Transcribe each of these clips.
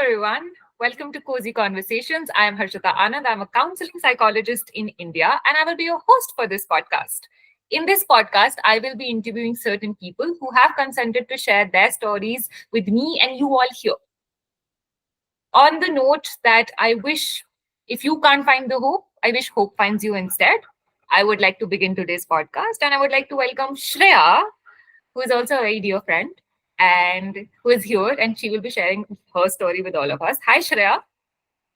everyone. Welcome to Cozy Conversations. I am Harshita Anand. I'm a counseling psychologist in India, and I will be your host for this podcast. In this podcast, I will be interviewing certain people who have consented to share their stories with me and you all here. On the note that I wish, if you can't find the hope, I wish hope finds you instead. I would like to begin today's podcast, and I would like to welcome Shreya, who is also a very dear friend and who is here, and she will be sharing her story with all of us. Hi, Shreya.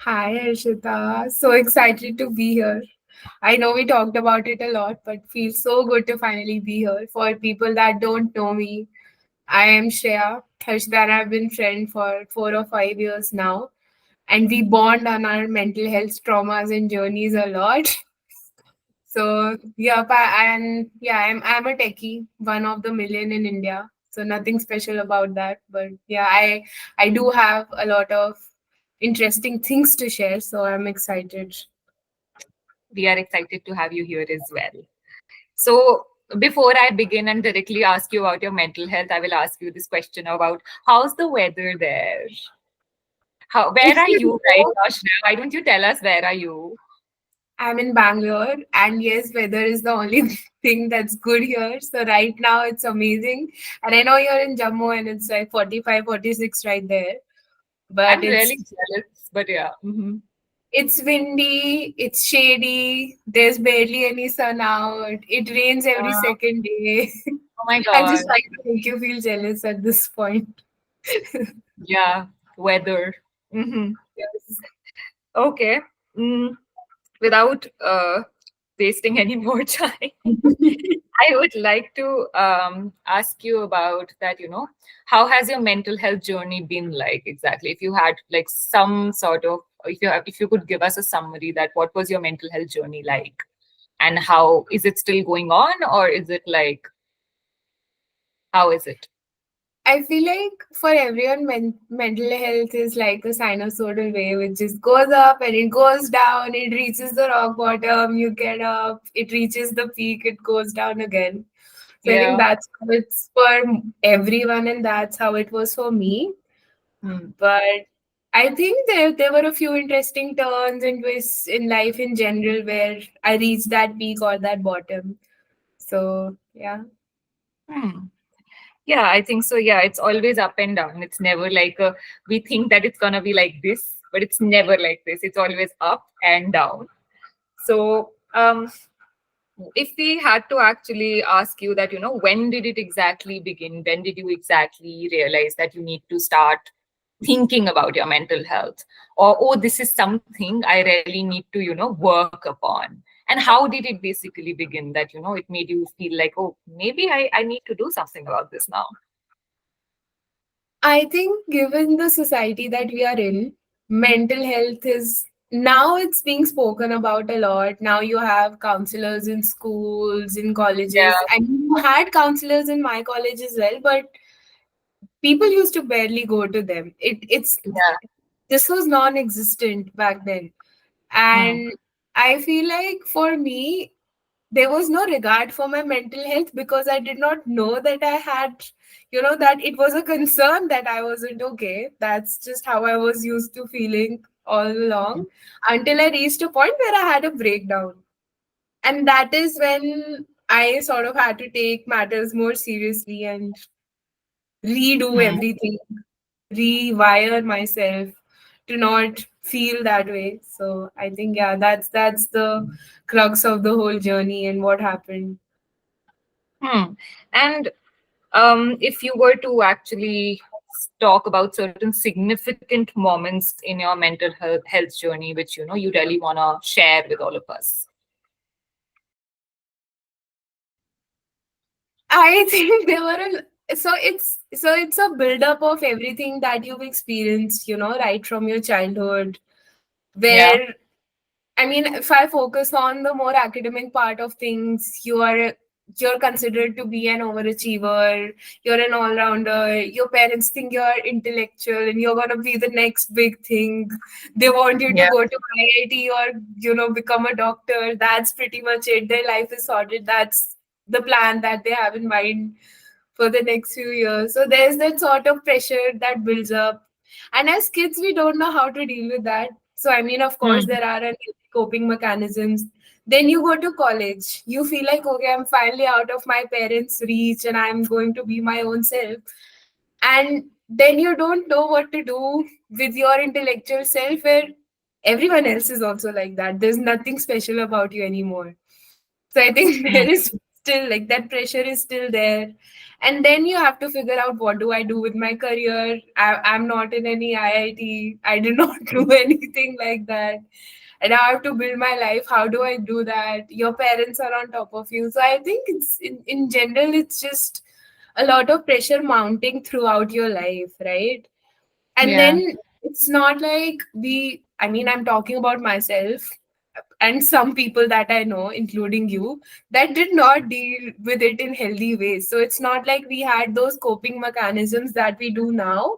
Hi, Arshita. So excited to be here. I know we talked about it a lot, but feels so good to finally be here. For people that don't know me, I am Shreya. Harshita and I have been friends for 4 or 5 years now, and we bond on our mental health traumas and journeys a lot. So yeah, I'm a techie, one of the million in India. So nothing special about that, but yeah, I do have a lot of interesting things to share. So I'm excited. We are excited to have you here as well. So, before I begin and directly ask you about your mental health, I will ask you this question about how's the weather there? Where It's are been you right now, Shreya? Why don't you tell us where are you? I'm in Bangalore, and yes, weather is the only thing that's good here. So right now it's amazing. And I know you're in Jammu and it's like 45, 46 right there. But I'm really jealous, but yeah. it's windy, it's shady, there's barely any sun out, it rains every Uh, second day. oh my I'm God. just trying to make you feel jealous at this point. Yeah, weather. hmm Yes. Okay. Mm, Without wasting any more time, I would like to ask you about that. How has your mental health journey been like exactly? If you had like some sort of, if you could give us a summary that what was your mental health journey like, and how is it still going on, or is it like how is it? I feel like for everyone, mental health is like a sinusoidal wave. It just goes up and it goes down. It reaches the rock bottom. You get up. It reaches the peak. It goes down again. So I think Yeah. that's how it's for everyone, and that's how it was for me. Hmm. But I think there were a few interesting turns and twists in life in general where I reached that peak or that bottom. So yeah. Hmm. Yeah, I think so. Yeah, it's always up and down. It's never like we think that it's gonna be like this, but it's never like this. It's always up and down. So, if we had to actually ask you that, when did it exactly begin? When did you exactly realize that you need to start thinking about your mental health? Or, oh, this is something I really need to, work upon. And how did it basically begin that, it made you feel like, oh, maybe I need to do something about this now? I think given the society that we are in, mental health is now it's being spoken about a lot. Now you have counselors in schools, in colleges. Yeah, I mean, you had counselors in my college as well, but people used to barely go to them. It's yeah. this was non-existent back then. Hmm. And I feel like for me, there was no regard for my mental health because I did not know that I had, that it was a concern that I wasn't okay. That's just how I was used to feeling all along until I reached a point where I had a breakdown. And that is when I sort of had to take matters more seriously and redo Hmm. everything, rewire myself to not feel that way. So I think yeah, that's the crux of the whole journey and what happened. Hmm. And if you were to actually talk about certain significant moments in your mental health journey, which you really want to share with all of us. I think there were it's a buildup of everything that you've experienced, right from your childhood. Yeah. Where I mean, if I focus on the more academic part of things, you're considered to be an overachiever. You're an all-rounder. Your parents think you're intellectual and you're gonna be the next big thing. They want you to Yeah. go to IIT or become a doctor. That's pretty much it. Their life is sorted. That's the plan that they have in mind for the next few years. So there's that sort of pressure that builds up. And as kids, we don't know how to deal with that. So, I mean, of course, Hmm. there are coping mechanisms. Then you go to college, you feel like, okay, I'm finally out of my parents' reach and I'm going to be my own self. And then you don't know what to do with your intellectual self, where everyone else is also like that. There's nothing special about you anymore. So I think Hmm. there is still like that pressure is still there. And then you have to figure out, what do I do with my career? I'm not in any IIT. I did not do anything like that. And I have to build my life. How do I do that? Your parents are on top of you. So I think it's in general, it's just a lot of pressure mounting throughout your life, right? And Yeah. then it's not like I mean, I'm talking about myself and some people that I know, including you, that did not deal with it in healthy ways. So it's not like we had those coping mechanisms that we do now.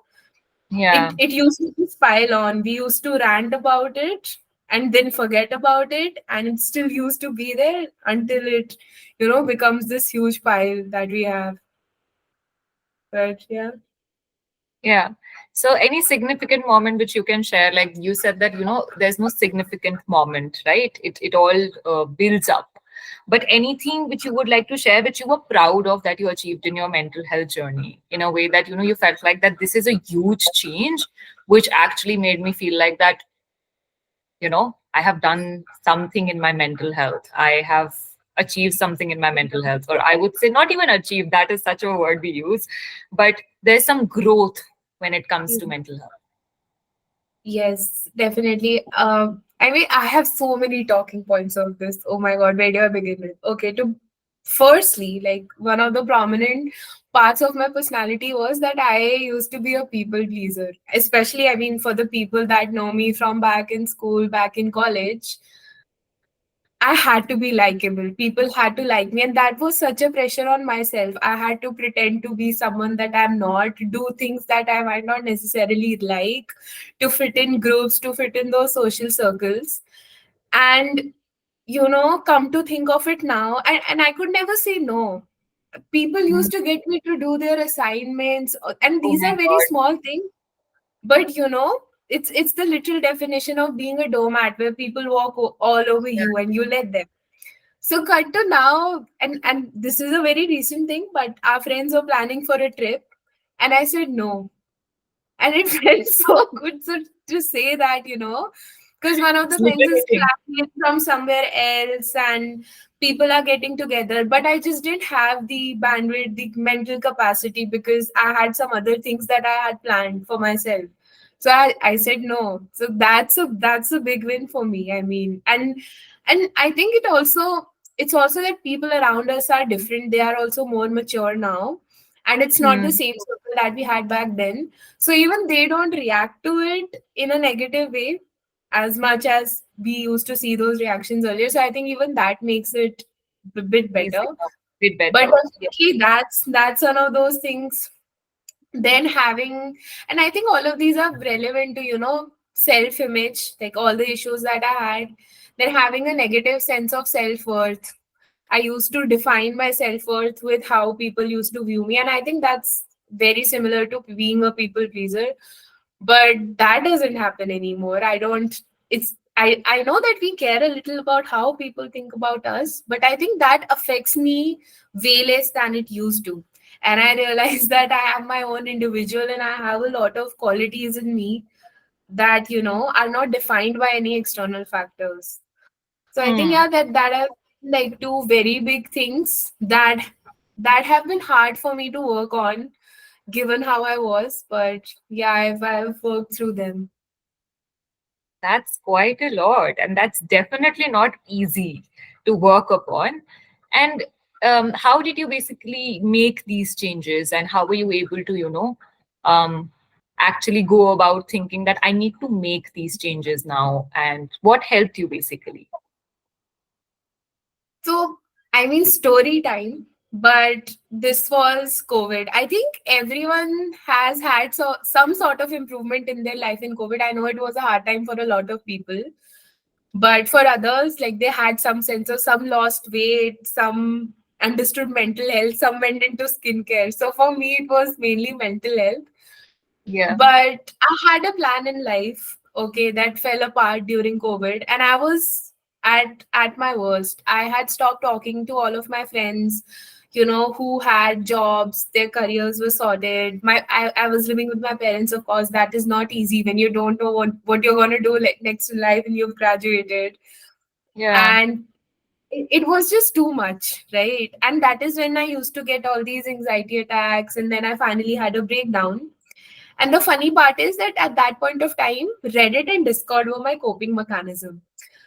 Yeah. It used to just pile on. We used to rant about it and then forget about it, and it still used to be there until it, becomes this huge pile that we have. But yeah. Yeah. So any significant moment which you can share, like you said that, there's no significant moment, right? It all builds up. But anything which you would like to share, which you were proud of that you achieved in your mental health journey, in a way that, you felt like that this is a huge change, which actually made me feel like that, I have done something in my mental health. I have achieved something in my mental health. Or I would say not even achieve, that is such a word we use, but there's some growth when it comes to mental health. Yes, definitely. I mean, I have so many talking points of this. Oh my God, where do I begin with? Okay, to firstly, like one of the prominent parts of my personality was that I used to be a people pleaser. Especially, I mean, for the people that know me from back in school, back in college, I had to be likable. People had to like me, and that was such a pressure on myself. I had to pretend to be someone that I'm not, do things that I might not necessarily like, to fit in groups, to fit in those social circles. And, come to think of it now, and I could never say no. People Mm. used to get me to do their assignments, and Oh these my are very God. small things, but it's the literal definition of being a doormat where people walk all over you and you let them. So cut to now, and this is a very recent thing, but our friends were planning for a trip, and I said no, and it felt so good to say that, because one of It's the things is liberating. planning from somewhere else, and people are getting together, but I just didn't have the bandwidth, the mental capacity, because I had some other things that I had planned for myself. So I said no. So that's a big win for me. I mean, and I think it's also that people around us are different. They are also more mature now, and it's not the Hmm. same circle that we had back then. So even they don't react to it in a negative way as much as we used to see those reactions earlier. So I think even that makes it a bit Easy, better. a bit But better. Yeah. definitely that's one of those things. Then having, and I think all of these are relevant to, self-image, like all the issues that I had. Then having a negative sense of self-worth. I used to define my self-worth with how people used to view me. And I think that's very similar to being a people pleaser. But that doesn't happen anymore. I don't it's I know that we care a little about how people think about us, but I think that affects me way less than it used to. And I realize that I am my own individual and I have a lot of qualities in me that, are not defined by any external factors. So I think, Hmm. yeah, that are like two very big things that have been hard for me to work on given how I was. But yeah, I've worked through them. That's quite a lot, and that's definitely not easy to work upon. And how did you basically make these changes, and how were you able to, um, actually go about thinking that I need to make these changes now? And what helped you basically? So I mean, story time. But this was COVID. I think everyone has had some sort of improvement in their life in COVID. I know it was a hard time for a lot of people, but for others, like they had some sense of, some lost weight, some understood mental health, some went into skincare. So for me, it was mainly mental health. Yeah. But I had a plan in life, okay, that fell apart during COVID, and I was at my worst. I had stopped talking to all of my friends, who had jobs, their careers were sorted. I was living with my parents, of course. That is not easy when you don't know what you're gonna do like next in life and you've graduated. Yeah. And it was just too much, right? And that is when I used to get all these anxiety attacks, and then I finally had a breakdown. And the funny part is that at that point of time, Reddit and Discord were my coping mechanism.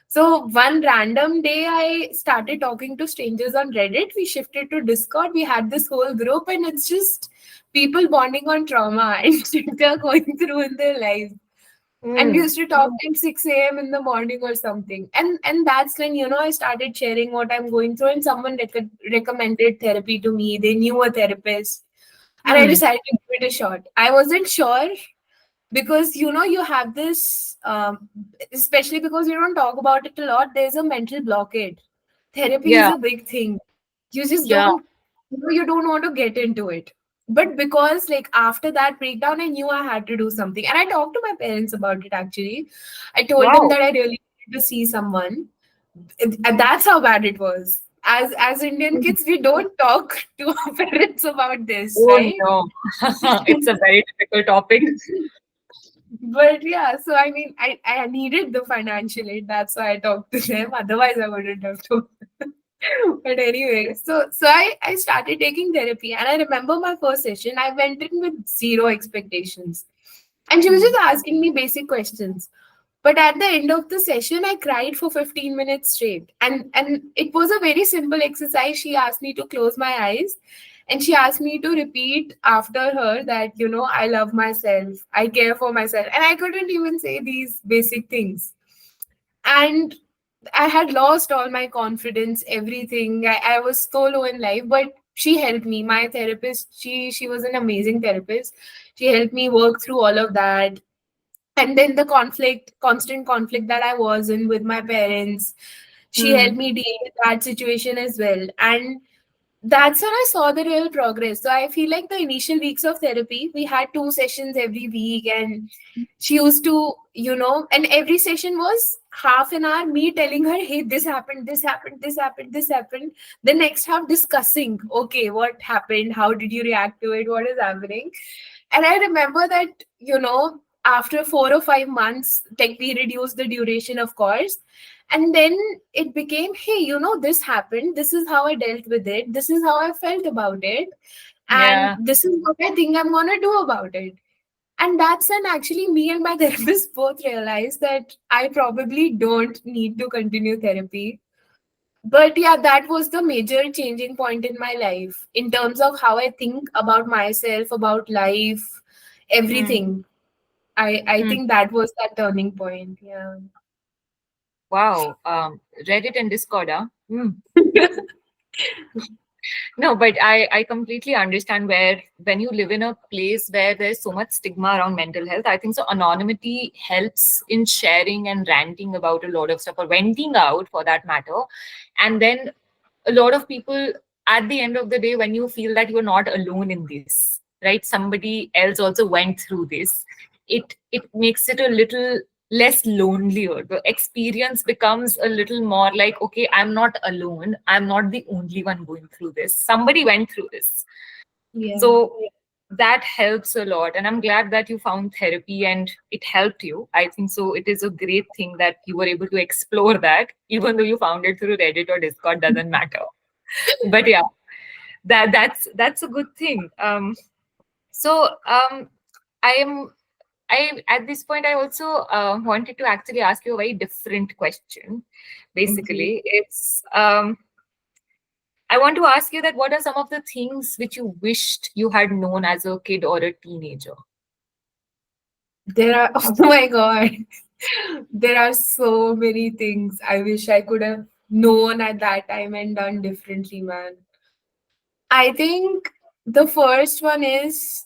So one random day, I started talking to strangers on Reddit. We shifted to Discord. We had this whole group, and it's just people bonding on trauma and shit they're going through in their lives. And we Mm. used to talk till 6 a.m. in the morning or something. And that's when, I started sharing what I'm going through, and someone recommended therapy to me. They knew a therapist, and I Hmm. decided to give it a shot. I wasn't sure because you have this especially because you don't talk about it a lot, there's a mental blockade. Therapy is Yeah. a big thing. You just Yeah. don't, you don't want to get into it. But because like after that breakdown, I knew I had to do something, and I talked to my parents about it. Actually, I told them Wow. that I really wanted to see someone. And that's how bad it was. As Indian kids, we don't talk to our parents about this, Oh right? no. It's a very difficult topic. But yeah, so I mean, I needed the financial aid. That's why I talked to them. Otherwise, I wouldn't have to. But anyway, so I started taking therapy, and I remember my first session. I went in with zero expectations, and she was Hmm. just asking me basic questions. But at the end of the session, I cried for 15 minutes straight. And it was a very simple exercise. She asked me to close my eyes, and she asked me to repeat after her that, I love myself, I care for myself. And I couldn't even say these basic things. And I had lost all my confidence, everything. I was so low in life, but she helped me. My therapist, she was an amazing therapist. She helped me work through all of that. And then the constant conflict that I was in with my parents, she helped Hmm. me deal with that situation as well. And that's when I saw the real progress. So I feel like the initial weeks of therapy, we had 2 sessions every week, and she used to, and every session was half an hour me telling her, hey, this happened, this happened, this happened, this happened. The next half discussing, okay, what happened? How did you react to it? What is happening? And I remember that, after 4 or 5 months, like we reduced the duration, of course. And then it became, hey, this happened. This is how I dealt with it. This is how I felt about it. And Yeah. this is what I think I'm going to do about it. And that's when actually me and my therapist both realized that I probably don't need to continue therapy. But yeah, that was the major changing point in my life in terms of how I think about myself, about life, Hmm. everything. I Hmm. think that was that turning point. Yeah. Wow. Reddit and Discord, huh? Hmm. No, but I completely understand where when you live in a place where there's so much stigma around mental health, I think so anonymity helps in sharing and ranting about a lot of stuff or venting out for that matter. And then a lot of people at the end of the day, when you feel that you're not alone in this, right? Somebody else also went through this. It makes it a little less lonelier. The experience becomes a little more like, okay, I'm not alone, I'm not the only one going through this, somebody went through this. Yeah. So that helps a lot, and I'm glad that you found therapy and it helped you. I think so it is a great thing that you were able to explore that, even though you found it through Reddit or Discord, doesn't matter. But yeah, that's a good thing. So I am I at this point I also wanted to actually ask you a very different question. Okay. Basically, it's I want to ask you that what are some of the things which you wished you had known as a kid or a teenager? There are, oh my God, there are so many things I wish I could have known at that time and done differently, man. I think the first one is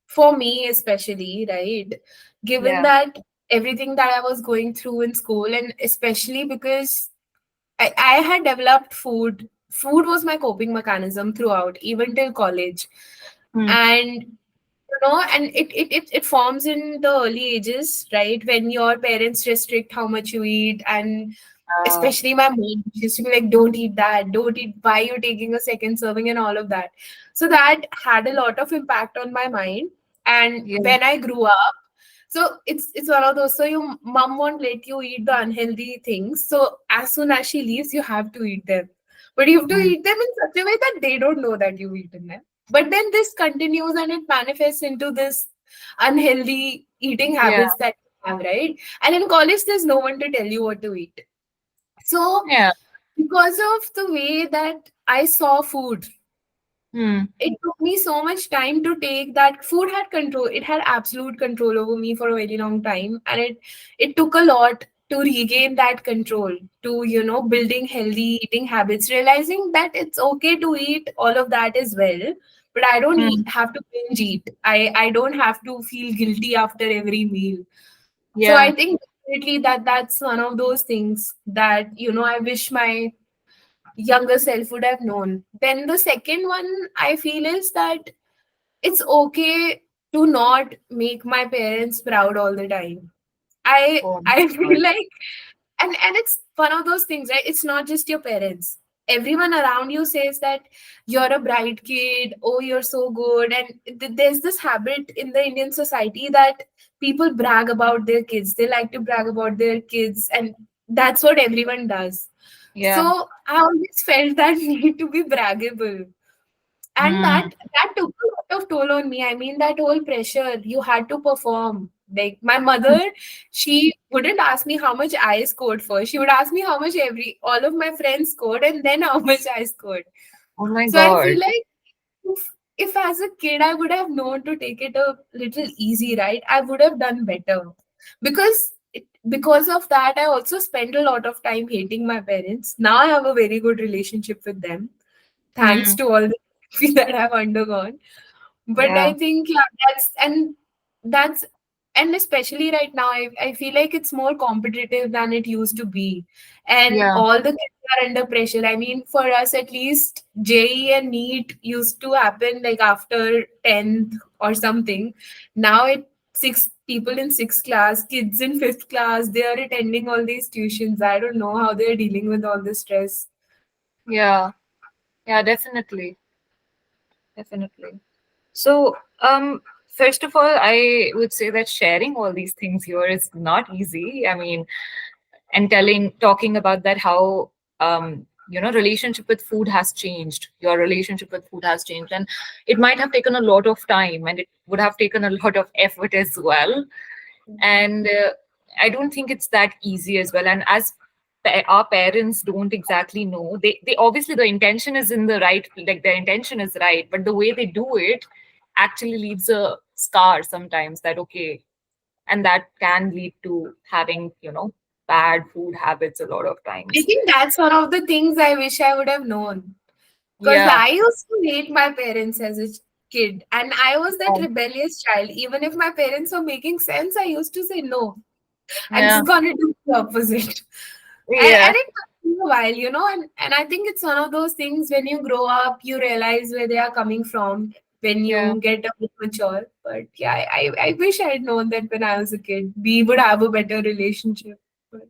for me, especially, right? Given Yeah. that everything that I was going through in school, and especially because I had developed food. Food was my coping mechanism throughout, even till college. Hmm. And and it forms in the early ages, right? When your parents restrict how much you eat, and Uh, especially my mom, she used to be like, don't eat that, don't eat, why you're taking a second serving and all of that. So that had a lot of impact on my mind. And yeah. when I grew up, so it's one of those, so your mom won't let you eat the unhealthy things. So as soon as she leaves, you have to eat them. But you have to Mm. eat them in such a way that they don't know that you've eaten them. But then this continues and it manifests into this unhealthy eating Yeah. habits that you have, right? And in college, there's no one to tell you what to eat. So Yeah. because of the way that I saw food, Mm. it took me so much time to take that. Food had control. It had absolute control over me for a very long time. And it took a lot to regain that control, to, building healthy eating habits, realizing that it's okay to eat all of that as well. But I don't Mm. have to binge eat. I don't have to feel guilty after every meal. So I Yeah. think definitely that's one of those things that, I wish my younger self would have known. Then the second one I feel is that it's okay to not make my parents proud all the time. I Oh my I God. feel like, and it's one of those things, right? It's not just your parents. Everyone around you says that you're a bright kid, oh, you're so good. And there's this habit in the Indian society that people brag about their kids. They like to brag about their kids, and that's what everyone does. Yeah. So I always felt that need to be braggable. And Mm. that took a lot of toll on me. I mean, that whole pressure, you had to perform. Like my mother, she wouldn't ask me how much I scored first. She would ask me how much every all of my friends scored and then how much I scored. Oh my So I God. feel like if as a kid I would have known to take it a little easy, right? I would have done better. Because of that, I also spent a lot of time hating my parents. Now I have a very good relationship with them, thanks Mm. to all the therapy that I've undergone. But I Yeah. think, yeah, that's and especially right now, I feel like it's more competitive than it used to be. And Yeah. all the kids are under pressure. I mean, for us at least, JE and NEET used to happen like after 10th or something. Now it six people in sixth class, kids in fifth class, they are attending all these tuitions. I don't know how they're dealing with all this stress. Yeah. Yeah. Definitely. Definitely. So, first of all, I would say that sharing all these things here is not easy. I mean, and talking about that, how, relationship with food has changed. Your relationship with food has changed, and it might have taken a lot of time, and it would have taken a lot of effort as well. And I don't think it's that easy as well. And as our parents don't exactly know, they obviously, the intention is in the right, like their intention is right, but the way they do it actually leaves a scar sometimes, that okay, and that can lead to having, bad food habits a lot of I times. think that's one of the things I wish I would have known. Because Yeah. I used to hate my parents as a kid, and I was that Um, rebellious child. Even if my parents were making sense, I used to say, no, I'm yeah. just going to do the opposite. And Yeah. it took me a while, and I think it's one of those things when you grow up, you realize where they are coming from when Yeah. you get a bit mature. But yeah, I wish I had known that when I was a kid. We would have a better relationship. But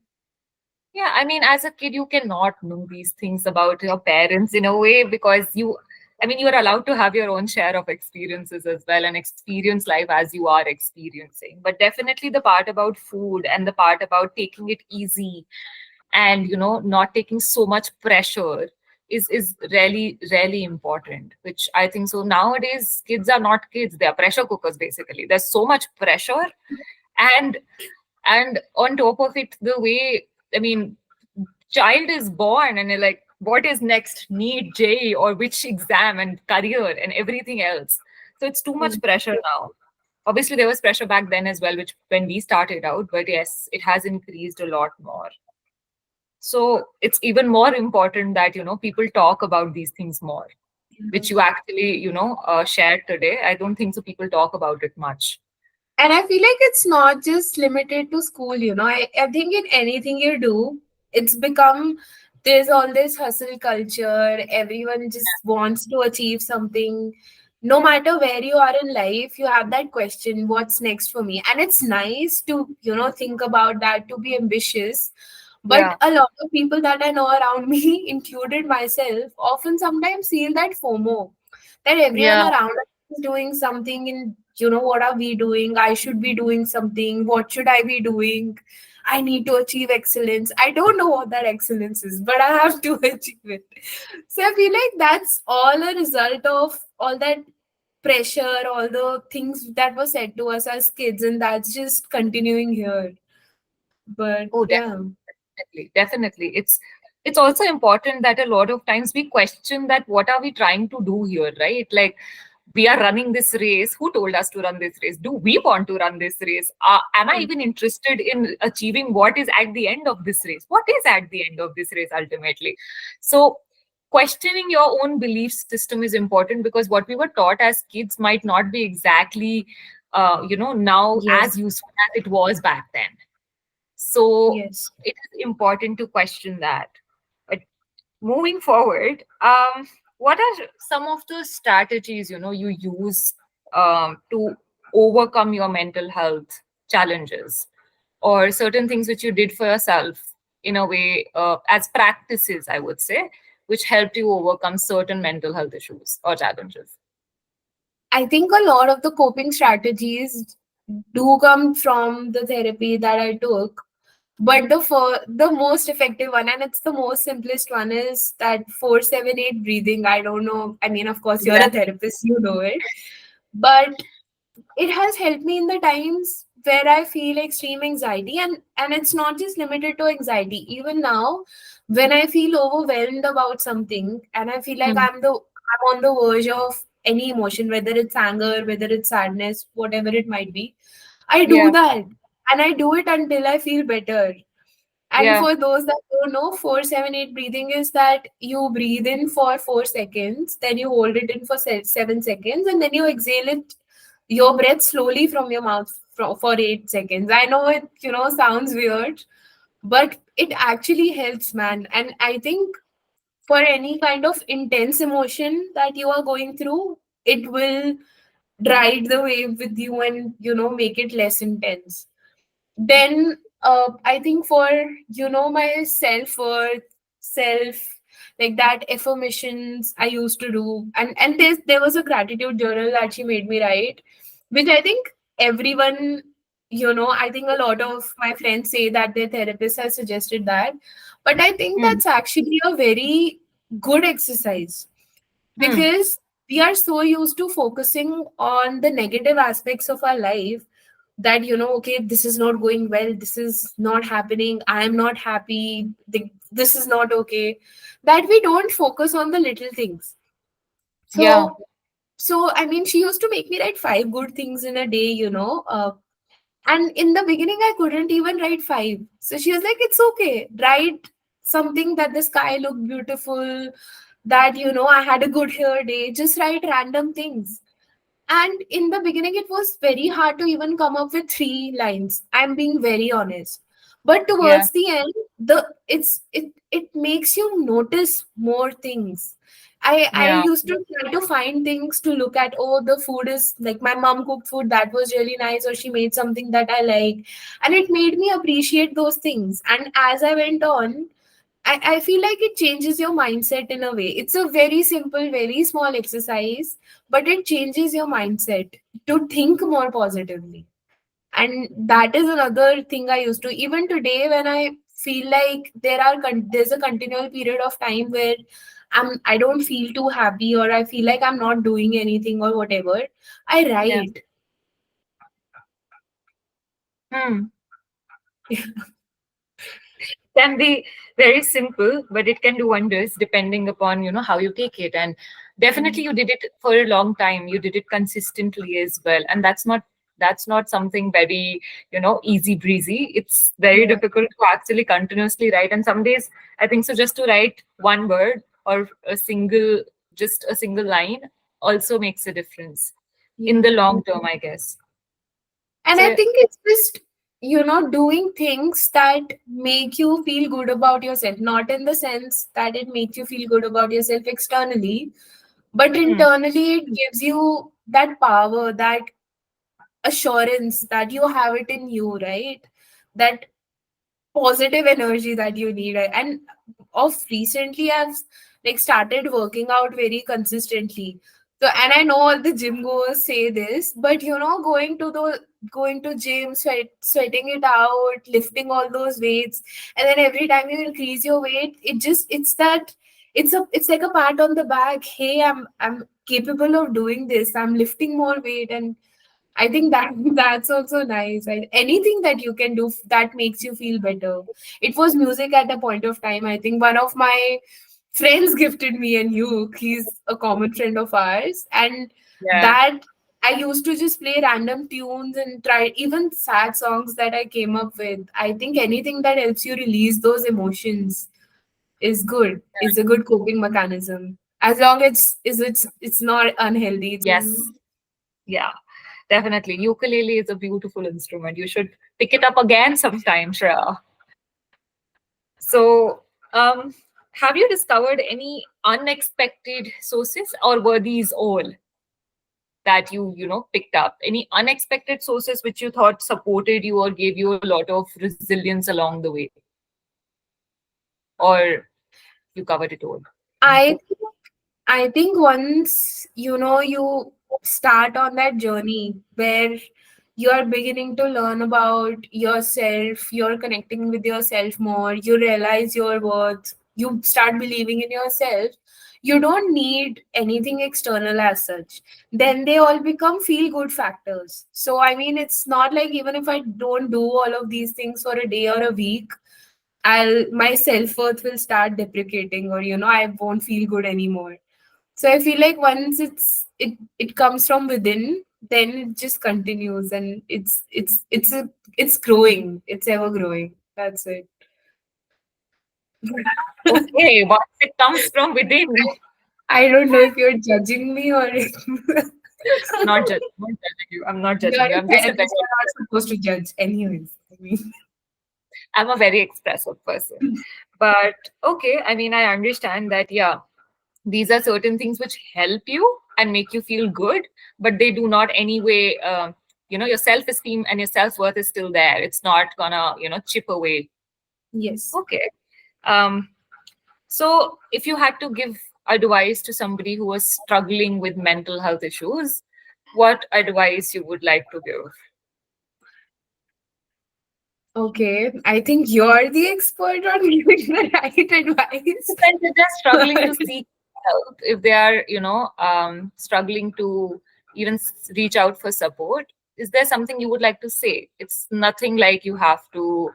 Yeah, I mean, as a kid, you cannot know these things about your parents in a way, because I mean, you are allowed to have your own share of experiences as well and experience life as you are experiencing. But definitely the part about food and the part about taking it easy and, not taking so much pressure is really, really important, which I think so. Nowadays, kids are not kids, they are pressure cookers, basically. There's so much pressure. And on top of it, the way, I mean, child is born and you're like, what is next? Need J or which exam and career and everything else. So it's too much pressure now. Obviously, there was pressure back then as well, which when we started out, but yes, it has increased a lot more. So it's even more important that, people talk about these things more, which you actually, shared today. I don't think so people talk about it much. And I feel like it's not just limited to school, I think in anything you do, it's become there's all this hustle culture. Everyone just wants to achieve something. no matter where you are in life, you have that question, what's next for me? And it's nice to, think about that, to be ambitious. But Yeah, a lot of people that I know around me, included myself, often sometimes feel that FOMO, that everyone yeah. around us is doing something, and what are we doing? I should be doing something. What should I be doing? I need to achieve excellence. I don't know what that excellence is, but I have to achieve it. So I feel like that's all a result of all that pressure, all the things that were said to us as kids, and that's just continuing here. But Oh, yeah, definitely, definitely. It's also important that a lot of times we question that what are we trying to do here, right? Like we are running this race. Who told us to run this race? Do we want to run this race? Am I even interested in achieving what is at the end of this race? What is at the end of this race ultimately? So questioning your own belief system is important because what we were taught as kids might not be exactly now yes, as useful as it was back then. So yes. it is important to question that. But moving forward, what are some of the strategies you use to overcome your mental health challenges, or certain things which you did for yourself in a way as practices, I would say, which helped you overcome certain mental health issues or challenges? I think a lot of the coping strategies do come from the therapy that I took. But the most effective one, and it's the most simplest one, is that 478 breathing. I don't know. I mean, of course, you're Yeah. a therapist, you know it. But it has helped me in the times where I feel extreme anxiety, and it's not just limited to anxiety. Even now, when I feel overwhelmed about something and I feel like Hmm. I'm on the verge of any emotion, whether it's anger, whether it's sadness, whatever it might be, I do Yeah. that, and I do it until I feel better. And Yeah. for those that don't know, 478 breathing is that you breathe in for 4 seconds, then you hold it in for 7 seconds, and then you exhale your breath slowly from your mouth for 8 seconds. I know it, sounds weird, but it actually helps, man. And I think for any kind of intense emotion that you are going through, it will ride the wave with you and, make it less intense. Then I think for my self-worth, self, like that affirmations I used to do, and there was a gratitude journal that she made me write, which I think everyone, I think a lot of my friends say that their therapist has suggested that, but I think Hmm. that's actually a very good exercise, Hmm. because we are so used to focusing on the negative aspects of our life, that okay, this is not going well, this is not happening, I am not happy, this is not okay, that we don't focus on the little things. Yeah. So I mean, she used to make me write 5 good things in a day, and in the beginning I couldn't even write 5. So she was like, it's okay, write something, that the sky looked beautiful, that I had a good hair day, just write random things. And in the beginning, it was very hard to even come up with 3 lines. I'm being very honest. But Yeah. towards the end, it makes you notice more things. I Yeah. used to try to find things to look at. Oh, the food is like my mom cooked food that was really nice, or she made something that I like, and it made me appreciate those things. And as I went on, I feel like it changes your mindset in a way. It's a very simple, very small exercise, but it changes your mindset to think more positively. And that is another thing I used to. Even today, when I feel like there's a continual period of time where I don't feel too happy, or I feel like I'm not doing anything or whatever, I Yeah. write. Hmm. Can be very simple, but it can do wonders depending upon how you take it. And definitely, you did it for a long time. You did it consistently as well, and that's not something very easy breezy. It's very Yeah. difficult to actually continuously write. And some days, I think so, just to write one word or just a single line also makes a difference in Yeah. the long term, I guess. And I So think it's just, doing things that make you feel good about yourself, not in the sense that it makes you feel good about yourself externally, but Hmm. internally it gives you that power, that assurance that you have it in you, right? That positive energy that you need. And of recently I've like started working out very consistently. So, and I know all the gym goers say this, but going to gym, sweating it out, lifting all those weights, and then every time you increase your weight, it's that it's like a pat on the back. Hey, I'm capable of doing this. I'm lifting more weight, and I think that that's also nice. Right? Anything that you can do that makes you feel better. It was music at a point of time. I think one of my friends gifted me a uke. He's a common friend of ours, and Yeah. that I used to just play random tunes and try even sad songs that I came up with. I think anything that helps you release those emotions is good. Is a good coping mechanism. As long as it's not unhealthy. Yes. Yeah. Definitely. Ukulele is a beautiful instrument. You should pick it up again sometime, Shreya. So, have you discovered any unexpected sources, or were these all that you picked up? Any unexpected sources which you thought supported you or gave you a lot of resilience along the way, or you covered it all? I I think once you start on that journey where you are beginning to learn about yourself, you're connecting with yourself more, you realize your worth, you start believing in yourself, you don't need anything external as such. Then they all become feel good factors. So, I mean, it's not like even if I don't do all of these things for a day or a week, my self worth will start deprecating, or I won't feel good anymore. So I feel like once it comes from within, then it just continues, and it's growing. It's ever growing. That's it. Okay, once it comes from within. I don't know if you're judging me or if Not judging you. I'm not you're judging you. a I'm just a very therapist. You're not supposed to judge, anyways. I mean, I'm a very expressive person. But okay, I mean, I understand that, yeah, these are certain things which help you and make you feel good, but they do not anyway, your self esteem and your self worth is still there. It's not gonna chip away. yes. Okay. Um, so if you had to give advice to somebody who was struggling with mental health issues, what advice you would like to give? Okay. I think you're the expert on giving the right advice. When they're just struggling to seek help, if they are struggling to even reach out for support, is there something you would like to say? It's nothing like you have to,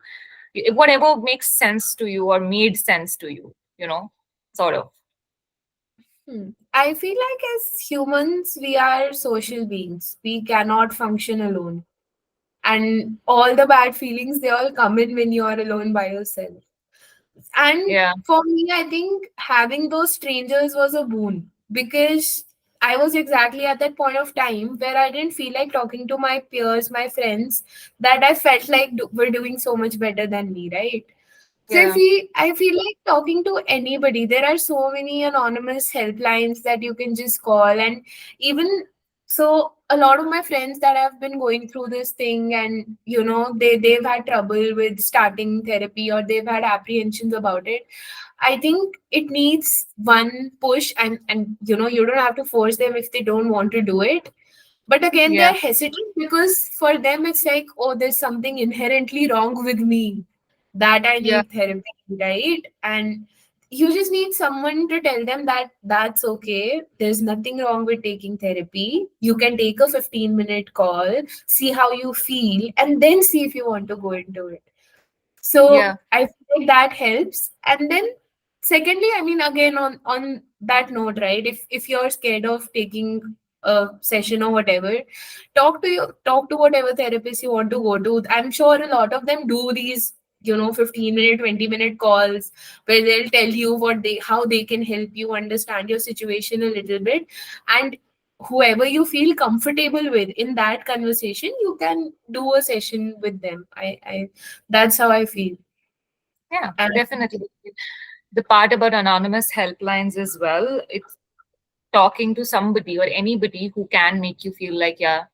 whatever makes sense to you or made sense to you, sort of. I feel like as humans, we are social beings. We cannot function alone. And all the bad feelings, they all come in when you are alone by yourself. And Yeah. for me, I think having those strangers was a boon, because I was exactly at that point of time where I didn't feel like talking to my peers, my friends, that I felt like were doing so much better than me, right? So Yeah. I feel like talking to anybody. There are so many anonymous helplines that you can just call, and even so, a lot of my friends that have been going through this thing, and they've had trouble with starting therapy, or they've had apprehensions about it. I think it needs one push, and you don't have to force them if they don't want to do it. But again, Yeah. they're hesitant because for them it's like, oh, there's something inherently wrong with me that I Yeah. need therapy, right? And you just need someone to tell them that that's okay. There's nothing wrong with taking therapy. You can take a 15-minute call, see how you feel, and then see if you want to go into it. Yeah. So I feel like that helps. And then secondly, I mean, again, on that note, right? If you're scared of taking a session or whatever, talk to whatever therapist you want to go to. I'm sure a lot of them do these 15-minute, 20-minute calls where they'll tell you how they can help you understand your situation a little bit. And whoever you feel comfortable with in that conversation, you can do a session with them. I That's how I feel. Yeah. And Definitely. The part about anonymous helplines as well. talking to somebody or anybody who can make you feel like, yeah,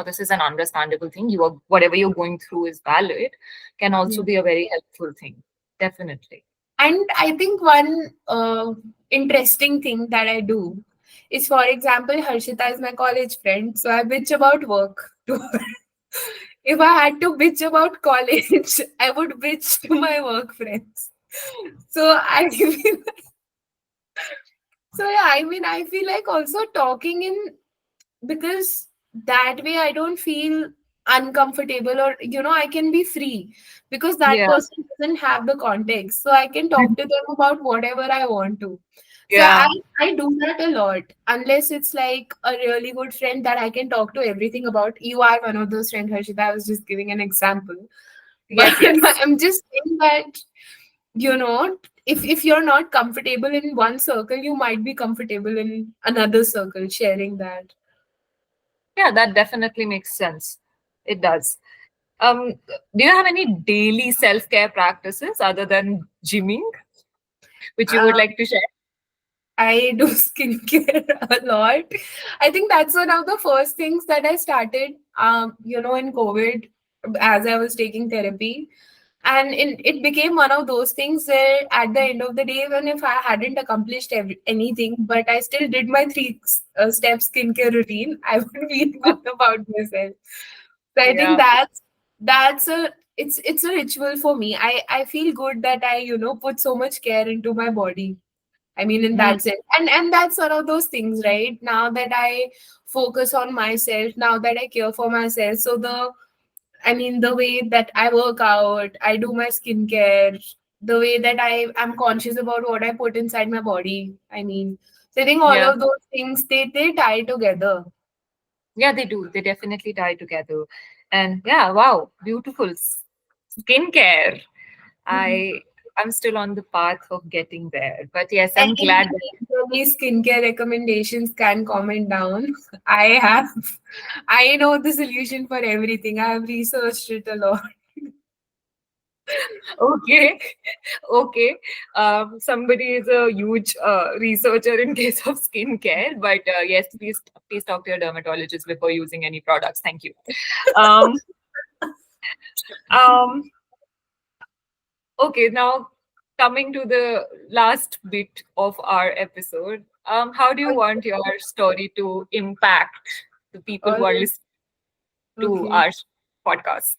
this is an understandable thing. Whatever you're going through is valid, can also Yeah. be a very helpful thing. Definitely. And I think one interesting thing that I do is, for example, Harshita is my college friend, so I bitch about work to her. If I had to bitch about college, I would bitch to my work friends. So I feel, so yeah, I mean, I feel like also talking in, because that way I don't feel uncomfortable, or I can be free, because that Yeah. person doesn't have the context, so I can talk to them about whatever I want to. So i Yeah. i do that a lot, unless it's like a really good friend that I can talk to everything about. You are one of those friends, Harshita. I was just giving an example. But Yes, yes. I'm just saying that, if you're not comfortable in one circle, you might be comfortable in another circle sharing that. Yeah, that definitely makes sense. It does. Do you have any daily self-care practices other than gymming, which you would Um, like to share? I do skincare a lot. I think that's one of the first things that I started, in COVID, as I was taking therapy. And it became one of those things where at the end of the day, even if I hadn't accomplished anything, but I still did my three step skincare routine, I would feel good about myself. So I think Yeah. that's a it's a ritual for me. I feel good that I put so much care into my body. I mean, in Mm, that sense. And that's one of those things, right? Now that I focus on myself, now that I care for myself. So the way that I work out, I do my skincare, the way that I am conscious about what I put inside my body. So I think all yeah. of those things, they tie together. Yeah, they do. They definitely tie together. And yeah, wow, beautiful skincare. Mhm. I I'm still on the path of getting there. But yes, I'm glad that Any skincare recommendations can comment down. I have, I know the solution for everything. I have researched it a lot. okay. Okay. Somebody is a huge researcher in case of skincare, but yes, please talk to your dermatologist before using any products. Thank you. Um, um, okay, now coming to the last bit of our episode, how do you want your story to impact the people All who are right. listening to Okay. our podcast?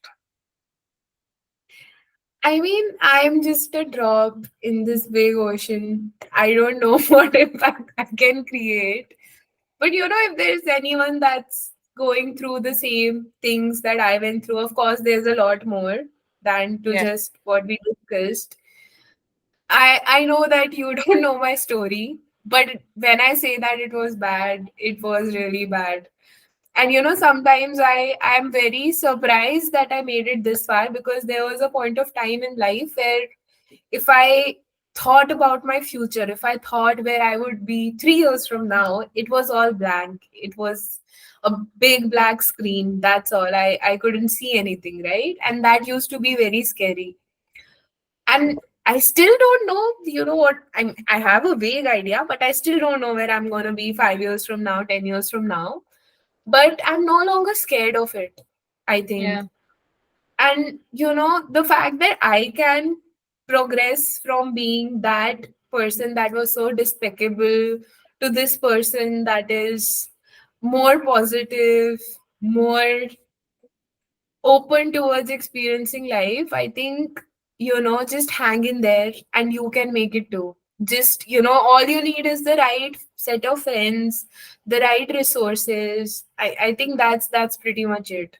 I mean, I'm just a drop in this big ocean. I don't know what impact I can create. But if there's anyone that's going through the same things that I went through, of course, there's a lot more than to Yeah, just what we discussed. I know that you don't know my story, but when I say that it was bad, it was really bad. And sometimes I'm very surprised that I made it this far, because there was a point of time in life where if I thought about my future, if I thought where I would be 3 years from now, it was all blank. It was a big black screen. That's all. I couldn't see anything, right? And that used to be very scary. And I still don't know, what I have a vague idea, but I still don't know where I'm gonna be 5 years from now, 10 years from now. But I'm no longer scared of it, I think. yeah, And the fact that I can progress from being that person that was so despicable to this person that is more positive, more open towards experiencing life, I think, just hang in there and you can make it too. Just, all you need is the right set of friends, the right resources. I think that's pretty much it.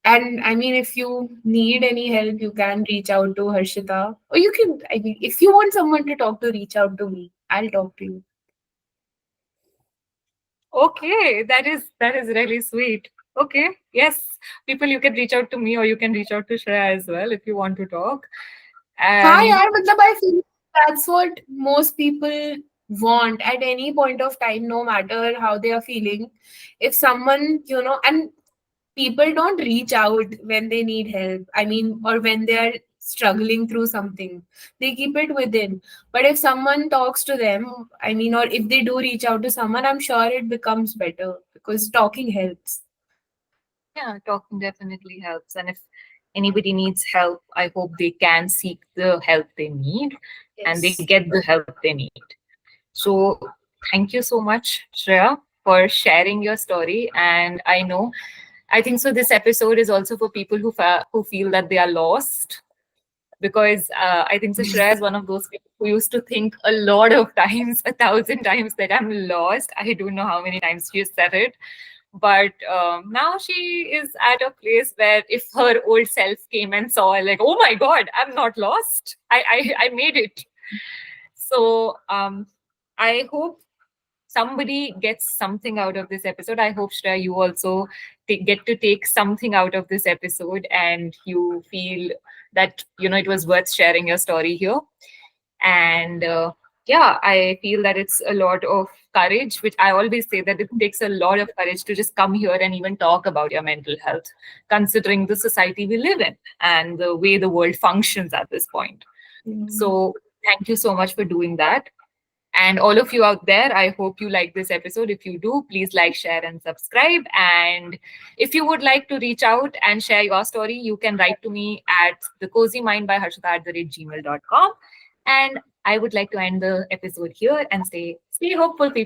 And I mean, if you need any help, you can reach out to Harshita. Or you can, I mean, if you want someone to talk to, reach out to me. I'll talk to you. okay, that is really sweet. Okay, yes, people, you can reach out to me or you can reach out to Shreya as well if you want to talk. हाँ And यार मतलब I feel that's what most people want at any point of time, no matter how they are feeling. If someone, and people don't reach out when they need help. I mean, or when they are struggling through something. They keep it within. But if someone talks to them, I mean, or if they do reach out to someone, I'm sure it becomes better because talking helps. Yeah, talking definitely helps. And if anybody needs help, I hope they can seek the help they need and they Yes. get the help they need. So, thank you so much, Shreya, for sharing your story. And I think so. This episode is also for people who feel that they are lost, because I think so. Shreya is one of those people who used to think a lot of times, 1,000 times, that I'm lost. I don't know how many times she has said it, but now she is at a place where if her old self came and saw her, like, oh my God, I'm not lost. I made it. So I hope somebody gets something out of this episode. I hope, Shreya, you also get to take something out of this episode and you feel that, it was worth sharing your story here. And yeah, I feel that it's a lot of courage, which I always say that it takes a lot of courage to just come here and even talk about your mental health, considering the society we live in and the way the world functions at this point. So thank you so much for doing that. And all of you out there, I hope you like this episode. If you do, please like, share, and subscribe. And if you would like to reach out and share your story, you can write to me at thecozymindbyharshita@gmail.com. And I would like to end the episode here and say, stay hopeful, people.